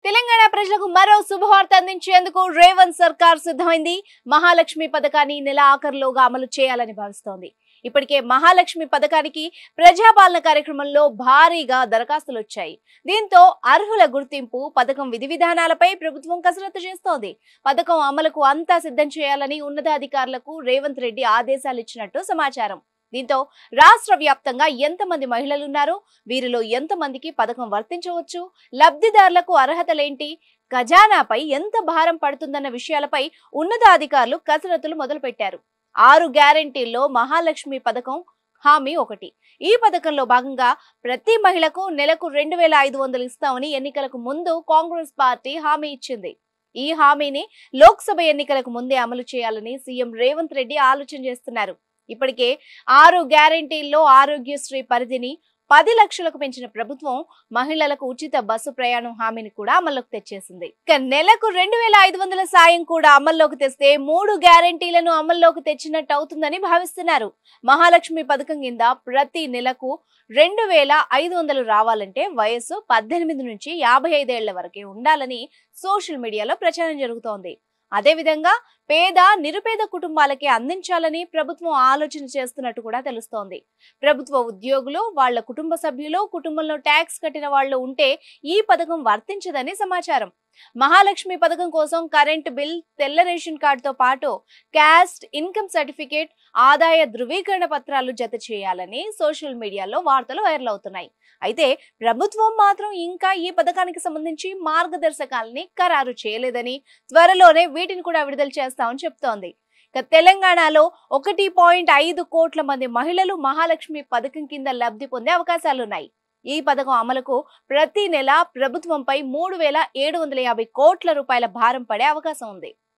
తెలంగాణ ప్రజలకు మరో శుభవార్త అందించేందుకు రేవంత్ సర్కార్ సిద్ధమైంది. మహాలక్ష్మి పథకాన్ని నెల ఆఖరులోగా అమలు చేయాలని భావిస్తోంది. ఇప్పటికే మహాలక్ష్మి పథకానికి ప్రజాపాలన కార్యక్రమంలో భారీగా దరఖాస్తులు వచ్చాయి. దీంతో అర్హుల గుర్తింపు, పథకం విధి విధానాలపై ప్రభుత్వం కసరత్తు చేస్తోంది. పథకం అమలుకు అంతా సిద్ధం చేయాలని ఉన్నతాధికారులకు రేవంత్ రెడ్డి ఆదేశాలు ఇచ్చినట్టు సమాచారం. దీంతో రాష్ట్ర వ్యాప్తంగా ఎంతమంది మహిళలున్నారో, వీరిలో ఎంతమందికి పథకం వర్తించవచ్చు, లబ్ధిదారులకు అర్హతలేంటి, ఖజానాపై ఎంత భారం పడుతుందన్న విషయాలపై ఉన్నతాధికారులు కసరత్తులు మొదలుపెట్టారు. 6 గ్యారెంటీల్లో మహాలక్ష్మి పథకం హామీ ఒకటి. ఈ పథకంలో భాగంగా ప్రతి మహిళకు నెలకు 2500 ఇస్తామని ఎన్నికలకు ముందు కాంగ్రెస్ పార్టీ హామీ ఇచ్చింది. ఈ హామీని లోక్సభ ఎన్నికలకు ముందే అమలు చేయాలని సీఎం రేవంత్ రెడ్డి ఆలోచన చేస్తున్నారు. ఇప్పటికే 6 గ్యారెంటీల్లో ఆరోగ్యశ్రీ పరిధిని 10 లక్షలకు పెంచిన ప్రభుత్వం మహిళలకు ఉచిత బస్సు ప్రయాణం హామీని కూడా అమల్లోకి తెచ్చేసింది. ఇక నెలకు 2500 సాయం కూడా అమల్లోకి తెస్తే 3 గ్యారెంటీలను అమల్లోకి తెచ్చినట్టు అవుతుందని భావిస్తున్నారు. మహాలక్ష్మి పథకం కింద ప్రతి నెలకు 2500 రావాలంటే వయస్సు 18 నుంచి 55 ఏళ్ల వరకే ఉండాలని సోషల్ మీడియాలో ప్రచారం జరుగుతోంది. అదేవిధంగా పేద, నిరుపేద కుటుంబాలకే అందించాలని ప్రభుత్వం ఆలోచన చేస్తున్నట్టు కూడా తెలుస్తోంది. ప్రభుత్వ ఉద్యోగులు, వాళ్ల కుటుంబ సభ్యులు, కుటుంబంలో ట్యాక్స్ కట్టిన వాళ్లు ఉంటే ఈ పథకం వర్తించదని సమాచారం. మహాలక్ష్మి పథకం కోసం కరెంట్ బిల్, తెల్ల రేషన్ కార్డుతో పాటు క్యాస్ట్, ఇన్కమ్ సర్టిఫికేట్, ఆదాయ ధృవీకరణ పత్రాలు జత చేయాలని సోషల్ మీడియాలో వార్తలు వైరల్ అవుతున్నాయి. అయితే ప్రభుత్వం మాత్రం ఇంకా ఈ పథకానికి సంబంధించి మార్గదర్శకాలని ఖరారు చేయలేదని, త్వరలోనే వీటిని కూడా విడుదల చేస్తామని చెప్తోంది. ఇక తెలంగాణలో 1.5 కోట్ల మంది మహిళలు మహాలక్ష్మి పథకం కింద లబ్ధి పొందే అవకాశాలున్నాయి. ఈ పథకం అమలుకు ప్రతి నెల ప్రభుత్వంపై 3750 కోట్ల రూపాయల భారం పడే అవకాశం ఉంది.